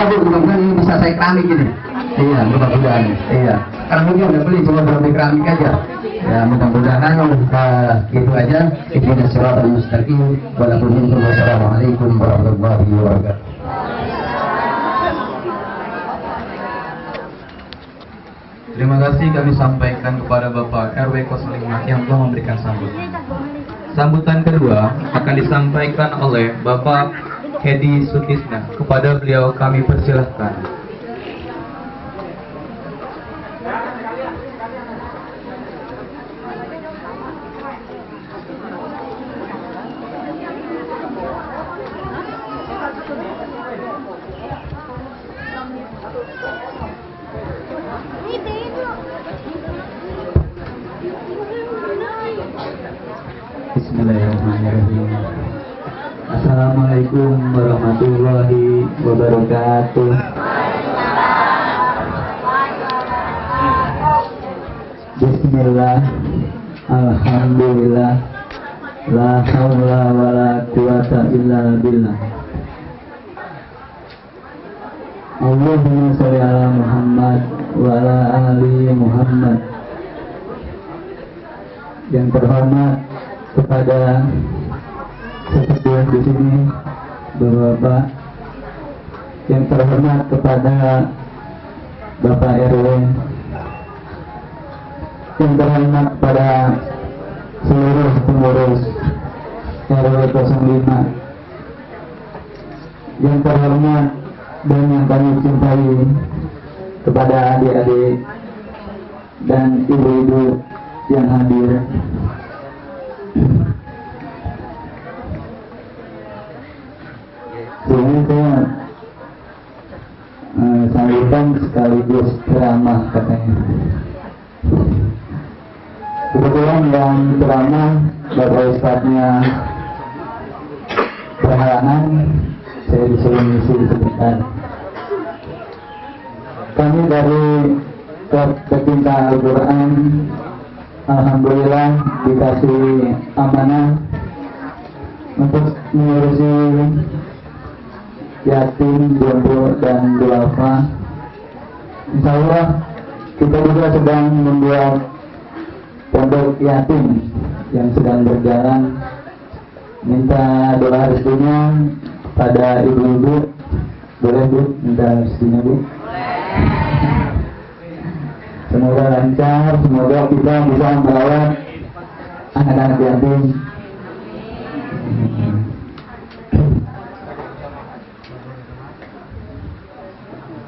Bu, mudah-mudahan ini bisa saya keramik gini. Iya, mudah-mudahan. Iya. Karena mungkin udah beli cuma berarti keramik aja. Ya, mudah-mudahan gitu aja. Ikhlas siratal mustaqim. Wassalamualaikum warahmatullahi wabarakatuh. Terima kasih kami sampaikan kepada Bapak RW 05 yang telah memberikan sambutan. Sambutan kedua akan disampaikan oleh Bapak Hedi Sutisna. Kepada beliau kami persilahkan. Bismillahirrahmanirrahim. Assalamualaikum warahmatullahi wabarakatuh. Bismillah, alhamdulillah, la haula wa la quwata illa billah. Allahumma sholli ala Muhammad wa ala ali Muhammad. Yang terhormat kepada sesepuh di sini, Bapak, yang terhormat kepada Bapak RW, yang terhormat kepada seluruh pengurus RW 05, yang terhormat dan yang kami cintai kepada adik-adik dan ibu-ibu yang hadir. Ini saya sambutan sekaligus ceramah katanya. Kebetulan yang ceramah Bapak Ustadznya berhalangan, saya disuruh mengisi sebentar. Kami dari klub pecinta Al-Quran, alhamdulillah dikasih amanah untuk mengurusi yatim, jompo, dan duafa. Insya Allah kita juga sedang membuat pondok yatim yang sedang berjalan. Minta doa restunya pada ibu-ibu. Boleh Bu, minta restunya Bu. Semoga lancar, semoga kita bisa merawat anak-anak yatim.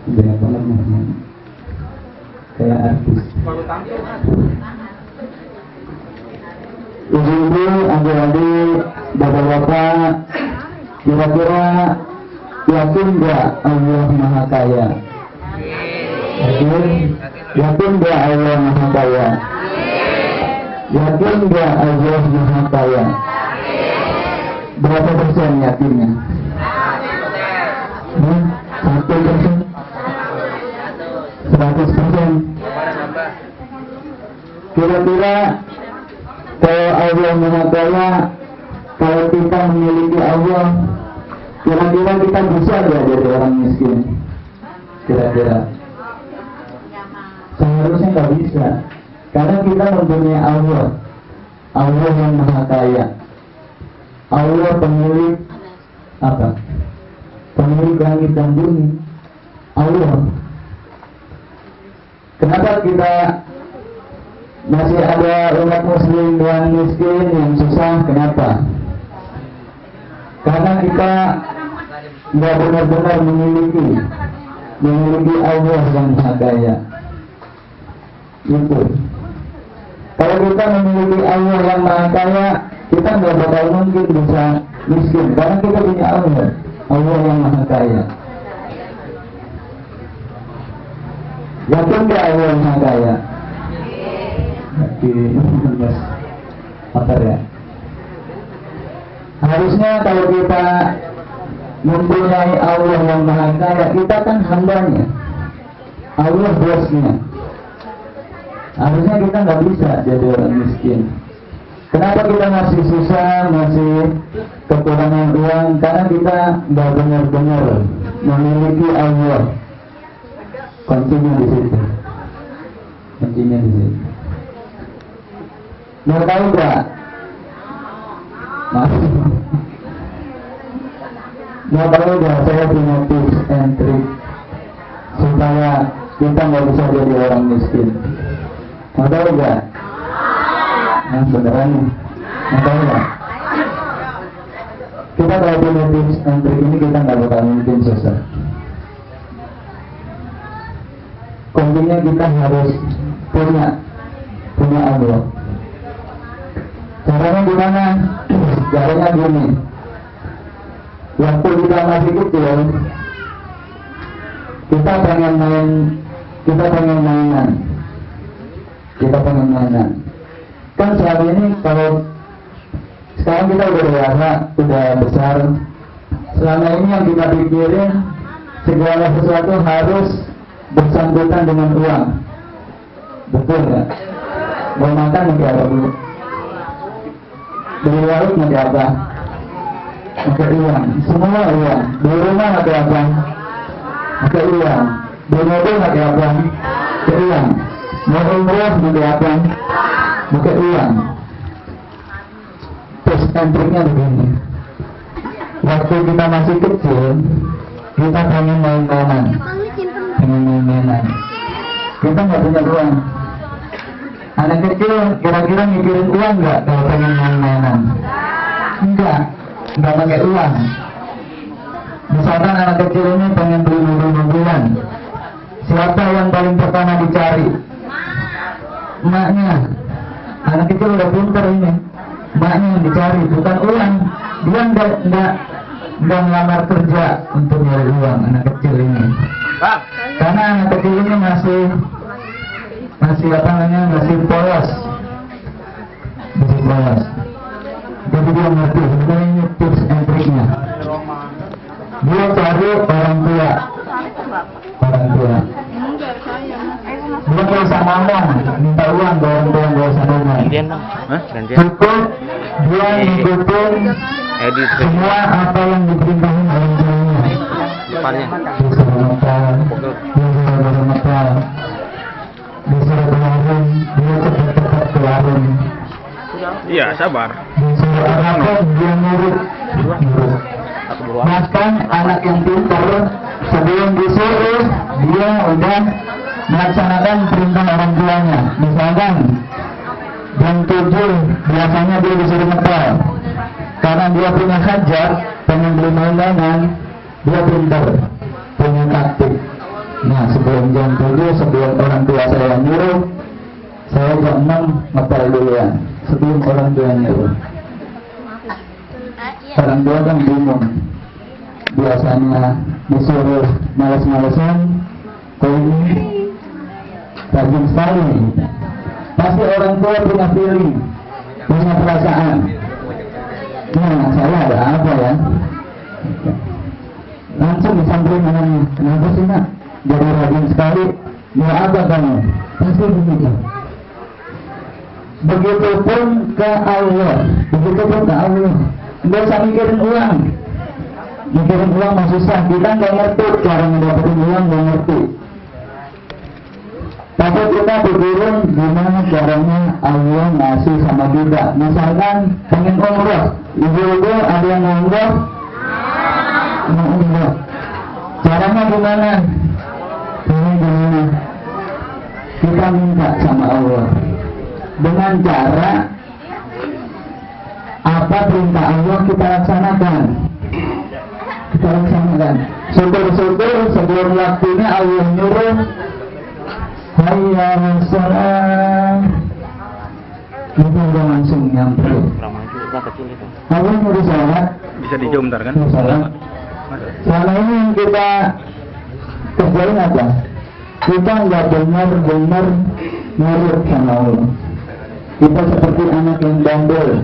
Banyak banget namanya, kayak artis. Ibu-ibu, adik-adik, bapak-bapak, kira-kira yakin nggak Allah Maha Kaya? Yakin? Yakin nggak Allah Maha Kaya? Yakin nggak Allah Maha Kaya? Berapa persen yakinnya? 1%? 100%. Kira-kira kalau Allah Maha Kaya, kalau kita memiliki Allah, kira-kira kita bisa nggak jadi orang miskin? Kira-kira seharusnya nggak bisa, karena kita mempunyai Allah, Allah yang Maha Kaya, Allah pemilik apa? Pemilik langit dan bumi, Allah. Kenapa kita masih ada umat muslim yang miskin, yang susah? Kenapa? Karena kita nggak benar-benar memiliki Allah yang Maha Kaya. Itu. Kalau kita memiliki Allah yang Maha Kaya, kita nggak bakal mungkin bisa miskin, karena kita punya Allah yang Maha Kaya. Yakin nggak Allah yang Maha Kaya? Yakin. Apa ya? Harusnya kalau kita mempunyai Allah yang Maha Kaya, kita kan hambanya, Allah bosnya. Harusnya kita nggak bisa jadi orang miskin. Kenapa kita masih susah, masih kekurangan uang? Karena kita nggak benar-benar memiliki Allah. Kuncinya di situ. Kuncinya di situ. Mau tahu nggak? Mau tahu nggak? Saya punya tips and trick supaya kita nggak bisa jadi orang miskin. Mau tahu nggak? Yang beneran nih. Mau tahu nggak? Kita kalau punya tips and trick ini kita nggak bakal mungkin susah. Kuncinya kita harus punya Allah. Caranya gimana? Caranya gini. Waktu kita masih kecil, kita pengen mainan. Kan selama ini kalau sekarang kita udah dewasa, udah besar. Selama ini yang kita pikirin segala sesuatu harus bersangkutan dengan uang. Betul nggak? Mau makan nanti apa dulu? Beli warung nanti apa? Pakai uang. Semua uang. Beli rumah nanti apa? Pakai uang. Beli mobil nanti apa? Pakai uang. Mau umroh nanti apa? Pakai uang. Terus triknya begini. Waktu kita masih kecil, kita pengen main-mainan. Kita nggak punya uang. Anak kecil kira-kira mikirin uang nggak kalau pengen main-mainan? Nggak pakai uang. Misalkan anak kecil ini pengen beli mobil-mobilan, siapa yang paling pertama dicari? Emaknya. Anak kecil udah pintar ini, emaknya yang dicari, bukan uang. Dia nggak ngelamar kerja untuk nyari uang. Anak kecil ini, karena anak kecil ini masih polos. Jadi dia ngerti sebenarnya tips and triknya. Dia cari orang tua. Dia nggak usah ngomong, minta uang ke orang tua, nggak usah ngomong. Cukup dia ngikutin semua apa yang diperintahin orang tuanya. Disuruh makan, disuruh keluarin, dia cepat-cepat keluarin. Iya, sabar. Disuruh apa dia nurut. Bahkan anak yang pintar sebelum disuruh dia udah melaksanakan perintah orang tuanya. Misalkan jam 7 biasanya dia disuruh ngepel karena dia punya hajat, pengen beli mainan, dia pintar, punya taktik. Nah, sebelum jam 7, sebelum orang tua saya nyuruh, saya jam 6 ngepel duluan sebelum orang tua nyuruh. Orang tua kan bingung, biasanya disuruh malas-malasan, kok ini rajin sekali. Pasti orang tua punya feeling, punya perasaan. Nah, saya ada apa ya? Langsung disamperin anaknya, kenapa sih nak? Jadi rajin sekali, mau apa kamu? Pasti begitu. Begitupun ke Allah, nggak usah mikirin uang. Mikirin uang mah susah, kita nggak ngerti cara mendapatkan uang, nggak ngerti. Tapi kita pikirin gimana caranya Allah ngasih sama kita. Misalkan pengen umroh, ibu-ibu ada yang umroh, mau umroh. Caranya gimana? Gimana? Kita minta sama Allah dengan cara apa perintah Allah kita laksanakan. Syukur-syukur sebelum waktunya Allah nyuruh hayya 'alas shalah, kita udah langsung nyampe. Allah nyuruh sholat, Bisa dijom ntar kan? sholat. Selama ini yang kita kerjain apa? Kita nggak benar-benar nurut sama Allah. Kita seperti anak yang bandel.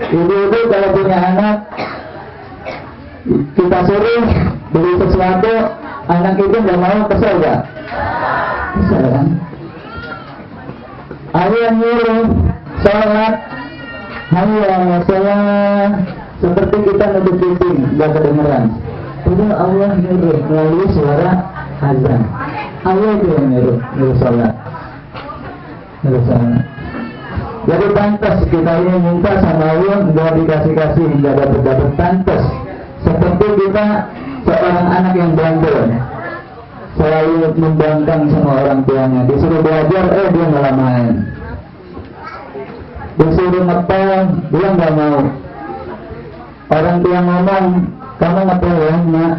Ibu-ibu kalau punya anak, kita suruh beli sesuatu, anak itu nggak mau, kesel nggak? Kesel kan? Ayah yang nyuruh sholat, hayya sholat, seperti kita nutup kuping, nggak kedengeran. Itu Allah nyuruh melalui suara azan. Allah itu yang nyuruh sholat. Jadi pantas kita ini minta sama Allah, nggak dikasih-kasih, nggak dapat pantas. Seperti kita seorang anak yang bandel, selalu membangkang sama orang tuanya. Disuruh belajar, dia malah main. Disuruh ngepel, dia nggak mau. Orang tua ngomong, kamu ngepel ya nak,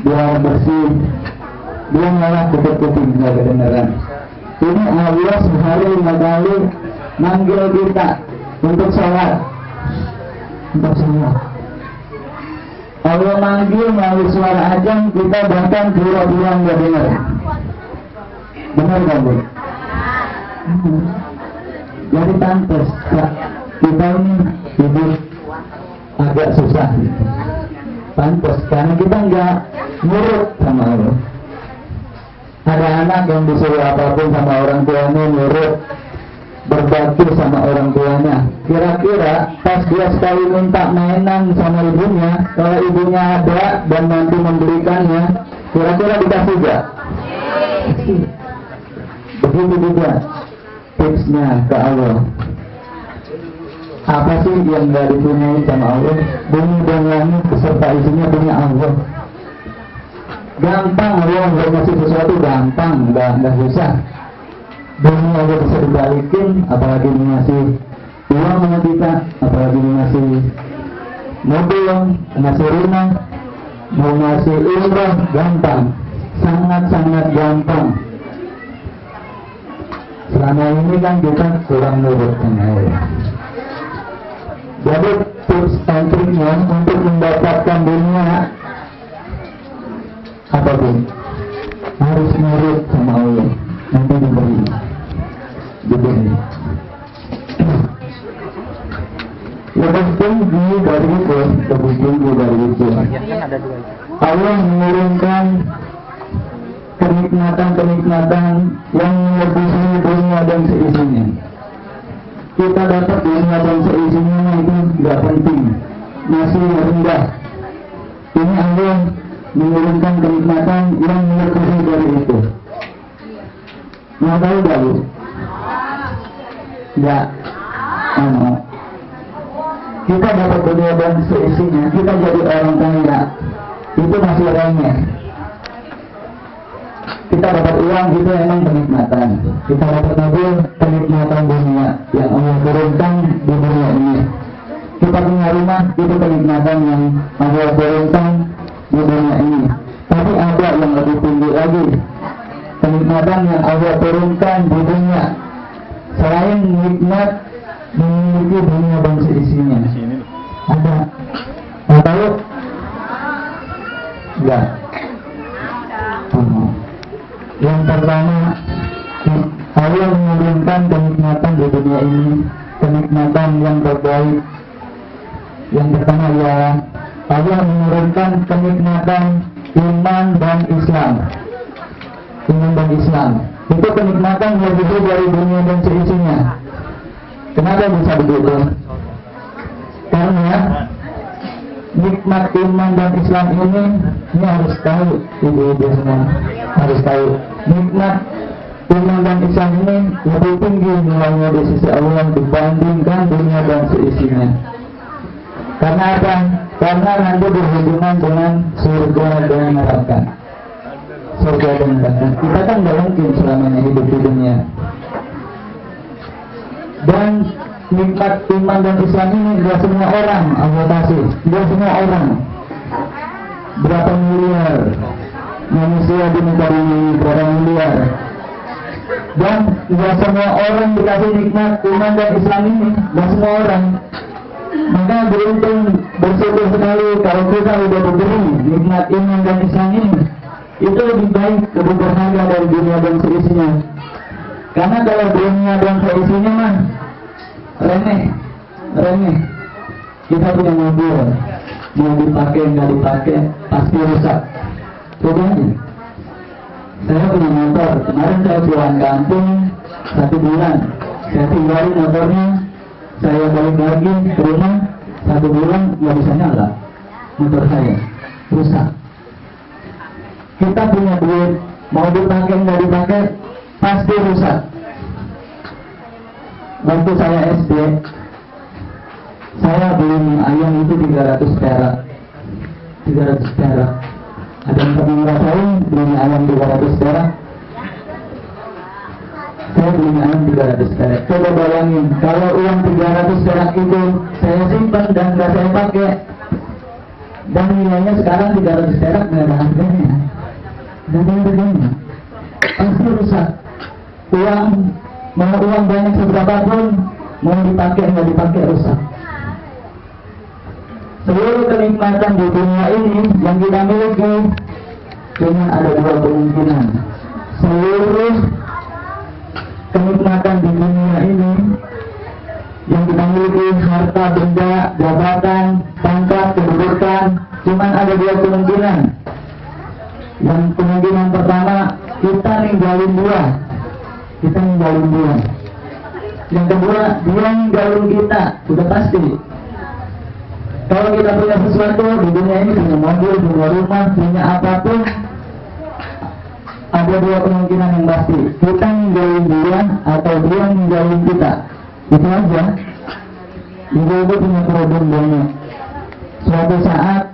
biar bersih. Dia malah kuping nggak kedengeran. Ini Allah sehari 5 kali manggil kita untuk sholat. Allah manggil melalui suara azan, kita bahkan pura-pura nggak dengar. Benar kan Bu? Jadi pantas kita ini hidup agak susah. Pantas karena kita nggak nurut sama Allah. Ada anak yang disuruh apapun sama orang tuanya nurut, berbakti sama orang tuanya. Kira-kira pas dia sekali minta mainan sama ibunya, kalau ibunya ada dan nanti memberikannya, kira-kira dikasih gak? Begitu juga tipsnya ke Allah. Apa sih yang gak dipunyai sama Allah? Bumi dan langit beserta isinya punya Allah. Gampang Allah ngasih sesuatu, gampang, nggak susah. Dunia aja bisa dibalikin, apalagi ngasih uang sama kita, apalagi ngasih mobil, ngasih rumah, mau ngasih umrah, gampang, sangat-sangat gampang. Selama ini kan kita kurang nurut sama Allah. Jadi tips and triknya untuk mendapatkan dunia apapun harus nurut sama Allah, nanti diberi. Lebih tinggi dari itu, lebih tinggi dari itu, Allah menurunkan kenikmatan-kenikmatan yang melebihi dunia dan seisinya. Kita dapat dunia dan seisinya itu tidak penting, masih rendah. Ini Allah menurunkan kenikmatan yang melebihi dari itu. Mau tahu gak Bu? Enggak. Kita dapat dunia dan seisinya, kita jadi orang kaya, itu masih remeh. Kita dapat uang, itu emang kenikmatan. Kita dapat mobil, kenikmatan dunia yang Allah turunkan di dunia ini. Kita punya rumah, itu kenikmatan yang Allah turunkan di dunia ini. Tapi ada yang lebih tinggi lagi, kenikmatan yang Allah turunkan di dunia. Selain nikmat memiliki dunia dan seisinya, ada. Mau tahu? Enggak. Yang pertama, Allah menurunkan kenikmatan di dunia ini, kenikmatan yang terbaik. Yang pertama ya, Allah menurunkan kenikmatan iman dan Islam. Iman dan Islam itu kenikmatan yang lebih dari dunia dan seisinya. Kenapa bisa begitu? Karena nikmat iman dan Islam ini harus tahu, ibu-ibu semua harus tahu, nikmat iman dan Islam ini lebih tinggi nilainya di sisi Allah dibandingkan dunia dan seisinya. Karena apa? Karena nanti berhubungan dengan surga dan neraka. Surga dan neraka. Kita kan nggak mungkin selamanya hidup di dunia. Dan nikmat iman dan Islam ini tidak semua orang Allah kasih, tidak semua orang. Berapa miliar manusia di muka bumi, berapa miliar. Dan tidak semua orang dikasih nikmat iman dan Islam ini, tidak semua orang. Maka beruntung, bersyukur sekali kalau kita sudah diberi nikmat iman dan Islam ini. Itu lebih baik, lebih berharga dari dunia dan seisinya. Karena kalau dunia dan seisinya mah remeh. Kita punya mobil, mau dipakai nggak dipakai pasti rusak. Coba aja. Saya punya motor, kemarin saya pulang kampung 1 bulan, saya tinggalin motornya, saya balik lagi ke rumah 1 bulan nggak bisa nyala motor saya. rusak. Kita punya duit, mau dipakai nggak dipakai, pasti rusak. Waktu saya SD, saya beli mie ayam itu 300 perak. 300 perak. Ada yang pernah ngerasain beli mie ayam 300 perak? Saya beli mie ayam 300 perak. Coba bayangin, kalau uang 300 perak itu saya simpan dan nggak saya pakai, dan nilainya sekarang 300 perak nggak ada harganya, nggak ada harganya, pasti rusak. Mau uang banyak seberapa pun, mau dipakai nggak dipakai rusak. Seluruh kenikmatan di dunia ini yang kita miliki cuma ada dua kemungkinan. Seluruh kenikmatan di dunia ini yang kita miliki, harta, benda, jabatan, pangkat, kedudukan, cuma ada dua kemungkinan. Yang kemungkinan pertama, kita ninggalin dia. Kita ninggalin dia. Yang kedua, dia ninggalin kita, udah pasti. Kalau kita punya sesuatu di dunia ini, punya mobil, punya rumah, punya apapun, ada dua kemungkinan yang pasti. Kita ninggalin dia atau dia ninggalin kita. Itu aja. Ibu-ibu punya problem banyak. Suatu saat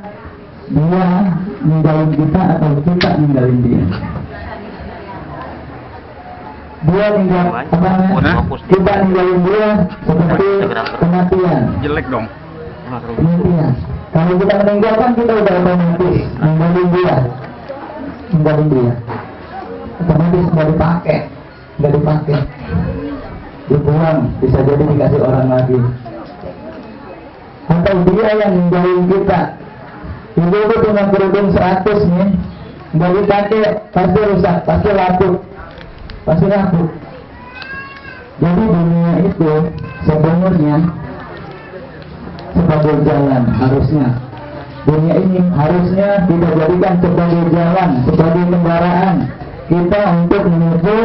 dia ninggalin kita atau kita ninggalin dia. Dia tinggal apa namanya? Kita ninggalin dia seperti kematian. Jelek dong. Kematian. Kalau kita meninggalkan, kita udah otomatis ninggalin dia. Ninggalin dia. Otomatis nggak dipakai, dibuang, bisa jadi dikasih orang lagi. Atau dia yang ninggalin kita. Ibu punya kerudung 100 nih, nggak dipakai, pasti rusak, pasti laku. Jadi dunia itu sebenarnya sebagai jalan harusnya. Dunia ini harusnya kita jadikan sebagai jalan, sebagai kendaraan kita untuk menuju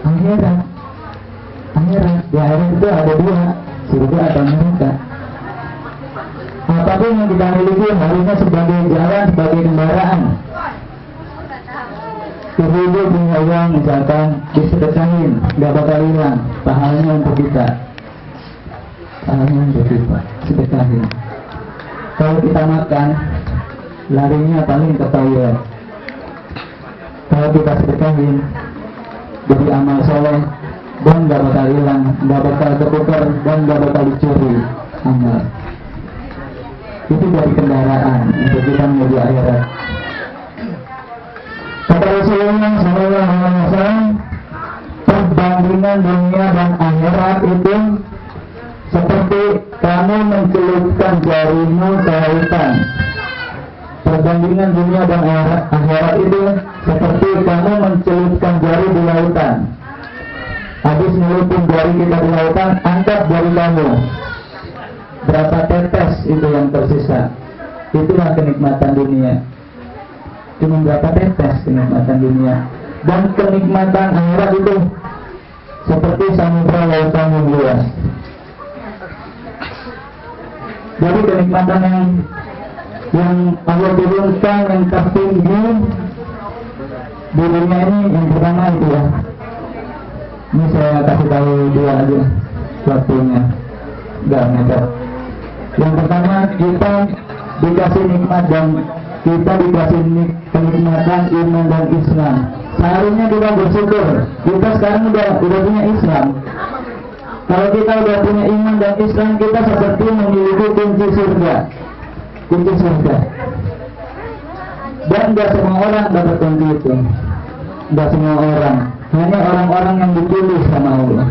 akhirat. Di akhirat itu ada dua, surga atau neraka. Apapun yang kita miliki harusnya sebagai jalan, sebagai kendaraan. Ibu punya uang misalkan disedekahin, gak bakal hilang, pahalanya untuk kita. Sedekahin. Kalau kita makan, larinya paling ke toilet. Kalau kita sedekahin, jadi amal soleh, dan gak bakal hilang, gak bakal ketukar, dan gak bakal dicuri amal. Itu dari kendaraan untuk kita menuju akhirat. Kata Rasulullah SAW, perbandingan dunia dan akhirat itu seperti kamu mencelupkan jarimu ke lautan. Perbandingan dunia dan akhirat itu seperti kamu mencelupkan jari di lautan. Habis nyelupin jari kita di lautan, angkat jari kamu. Berapa tetes itu yang tersisa? Itulah kenikmatan dunia. Cuma berapa tetes kenikmatan dunia. Dan kenikmatan akhirat itu seperti samudra lautan yang luas. Jadi kenikmatan yang Allah turunkan yang tertinggi di dunia ini yang pertama itu ya. Ini saya kasih tahu dua aja waktunya, enggak mepet. Yang pertama, kita dikasih nikmat dan kita dikasih kenikmatan iman dan Islam. Seharusnya kita bersyukur. Kita sekarang udah punya Islam. Kalau kita udah punya iman dan Islam, kita seperti memiliki kunci surga. Kunci surga. Dan gak semua orang dapat kunci itu. Gak semua orang. Hanya orang-orang yang dipilih sama Allah.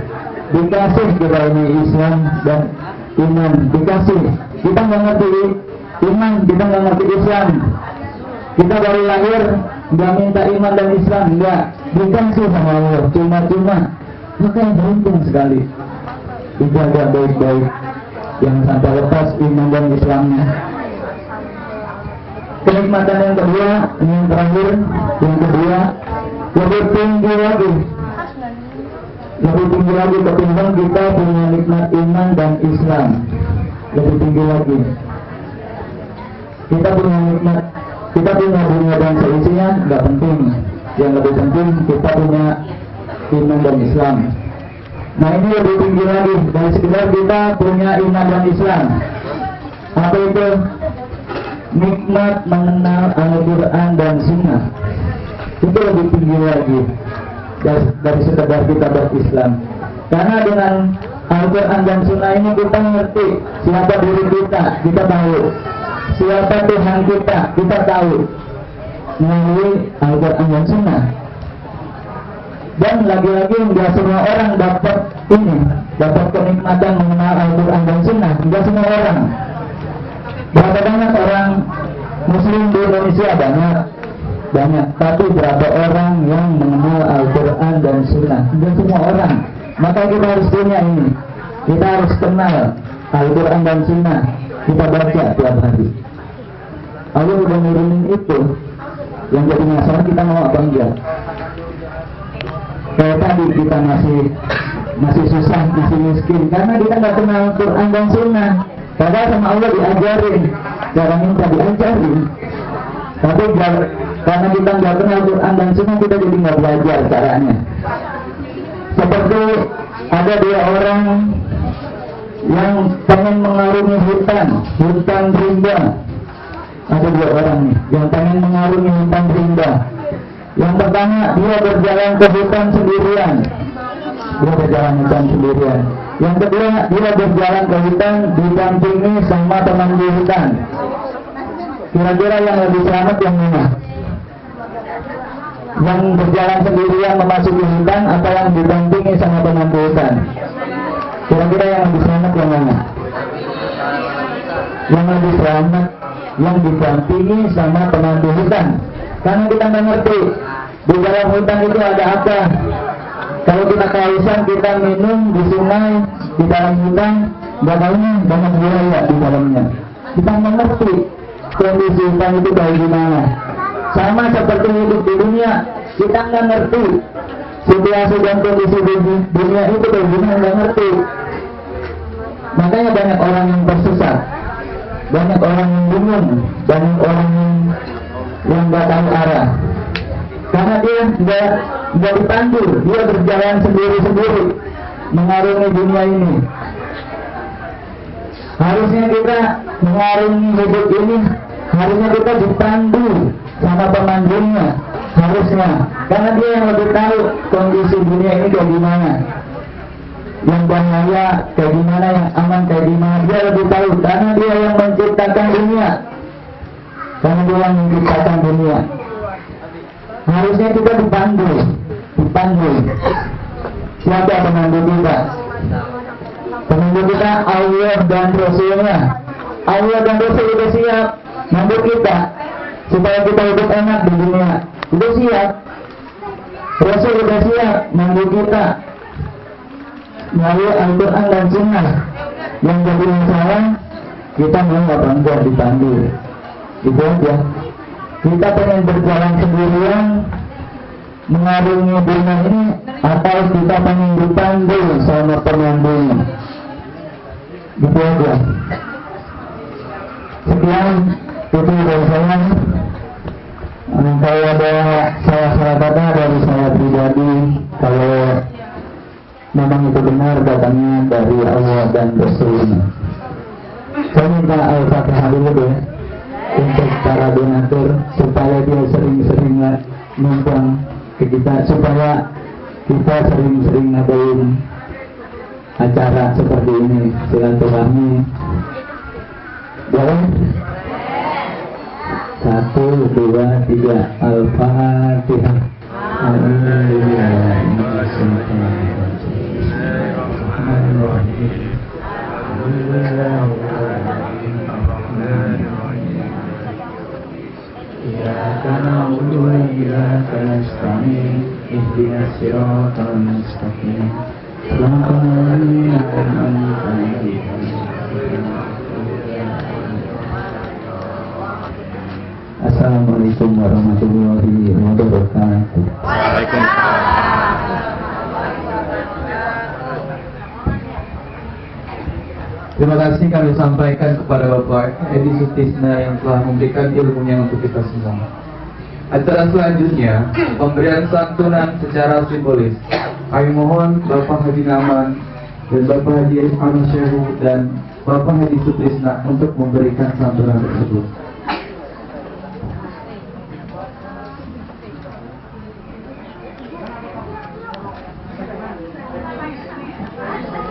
Dikasih kita ini Islam dan iman. Dikasih. Kita nggak ngerti iman, kita nggak ngerti Islam. Kita baru lahir nggak minta iman dan Islam, nggak dikasih sama Allah. Cuma-cuma. Maka beruntung sekali. Dijaga baik-baik. Jangan sampai lepas iman dan Islamnya. Kenikmatan yang kedua, ini yang terakhir, yang kedua, lebih tinggi lagi ketimbang kita punya nikmat iman dan Islam. Lebih tinggi lagi. kita punya nikmat, kita punya dunia dan seisinya nggak penting. Yang lebih penting kita punya iman dan Islam. Nah ini lebih tinggi lagi dari sekedar kita punya iman dan Islam. Apa itu? Nikmat mengenal Al-Quran dan Sunnah. Itu lebih tinggi lagi dari sekedar kita berislam. Karena dengan Al-Quran dan Sunnah ini kita ngerti siapa diri kita tahu. Siapa Tuhan kita tahu melalui Al-Quran dan Sunnah. Dan lagi-lagi nggak semua orang dapat kenikmatan mengenal Al-Quran dan Sunnah. Nggak semua orang. Berapa banyak orang Muslim di Indonesia? Banyak. Tapi berapa orang yang mengenal Al-Quran dan Sunnah? Nggak semua orang. Maka kita harus punya ini. Kita harus kenal Al-Quran dan Sunnah. Kita baca tiap hari. Allah udah nurunin itu. Yang jadi masalah kita mau apa enggak? Kayak tadi kita masih susah, masih miskin karena kita nggak kenal Quran dan Sunnah. Padahal sama Allah diajarin, cara minta diajarin. Tapi karena kita nggak kenal Quran dan Sunnah, kita jadi nggak belajar caranya. Seperti ada 2 orang yang pengen mengarungi hutan rimba. Ada 2 orang nih yang pengen mengarungi hutan rimba. Yang pertama, dia berjalan ke hutan sendirian. Yang kedua, dia berjalan ke hutan didampingi sama pemandu hutan. Kira-kira yang lebih selamat yang mana? Yang berjalan sendirian memasuki hutan atau yang didampingi sama pemandu hutan? Kira-kira yang lebih selamat yang mana? Yang lebih selamat yang didampingi sama pemandu hutan. Karena kita nggak ngerti di dalam hutan itu ada apa. Kalau kita kehausan, kita minum di sungai, di dalam hutan, nggak tahunya banyak buaya di dalamnya. Kita nggak ngerti kondisi hutan itu kayak gimana. Sama seperti hidup di dunia, kita nggak ngerti situasi dan kondisi di dunia itu kayak gimana, nggak ngerti. Makanya banyak orang yang tersesat, banyak orang yang bingung, banyak orang yang nggak tahu arah. Karena dia nggak dipandu, dia berjalan sendiri-sendiri mengarungi dunia ini. Harusnya kita mengarungi hidup ini, harusnya kita dipandu sama pemandunya, harusnya. Karena dia yang lebih tahu kondisi dunia ini kayak gimana, yang bahaya kayak gimana, yang aman kayak gimana. Dia lebih tahu karena dia yang menciptakan dunia. Karena dia yang menciptakan dunia. Harusnya kita dipandu. Siapa pemandu kita? Pemandu kita Allah dan Rasulnya. Allah dan Rasul sudah siap mandu kita supaya kita hidup enak di dunia. Sudah siap. Rasul sudah siap mandu kita melalui Al-Quran dan Sunnah. Yang jadi masalah kita mau apa enggak dipandu. Itu aja. Kita pengen berjalan sendirian mengarungi dunia ini, atau kita pengen dipandu sama pemandunya. Gitu aja. Sekian itu dari saya. Kalau ada salah kata dari saya pribadi, kalau memang itu benar datangnya dari Allah dan Rasulnya. Saya minta Al-Fatihah dulu deh untuk para donatur supaya dia sering-sering numpang ke kita, supaya kita sering-sering ngadain acara seperti ini, silaturahmi. Boleh? 1, 2, 3 Al-Fatihah. إياك نعبد وإياك نستعين اهدنا الصراط المستقيم صراط الذين أنعمت عليهم. Assalamualaikum warahmatullahi wabarakatuh. Waalaikumsalam. Terima kasih kami sampaikan kepada Bapak Edi Sutisna yang telah memberikan ilmunya untuk kita semua. Acara selanjutnya, pemberian santunan secara simbolis. Kami mohon Bapak Haji Naman dan Bapak Haji Ahmad Syekhu dan Bapak Haji Sutisna untuk memberikan santunan tersebut.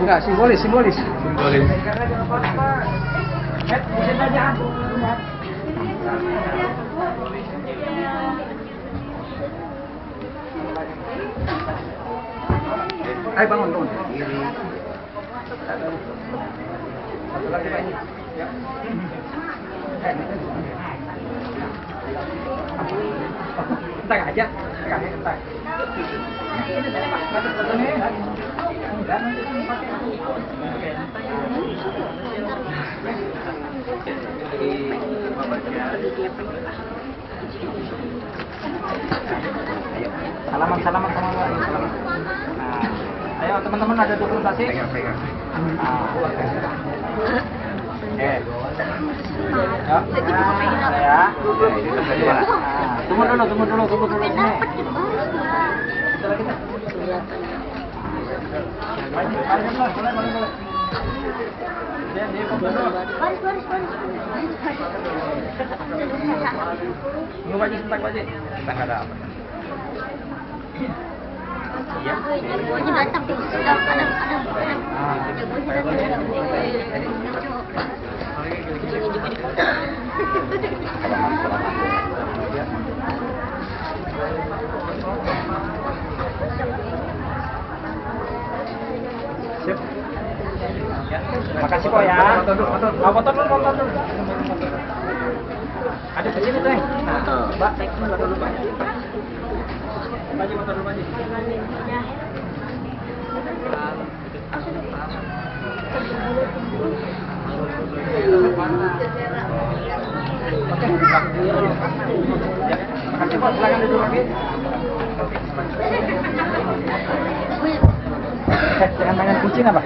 Enggak, simbolis. Simbolis. Ayo bangun. Entar aja. Entar. Salaman sama Mbak. Nah, ayo teman-teman ada dokumentasi. Pegang. Ya. Tunggu dulu sini. Tunggu Pak Haji, sebentar Pak Haji. Kita nggak ada apa. Iya. Siap. Makasih kok ya. Foto dulu. Ada di sini, Teng. Nah, Mbak, foto dulu, Pak. Foto dulu, Pak. Makasih Pak, silakan duduk lagi. Jangan main kucing apa?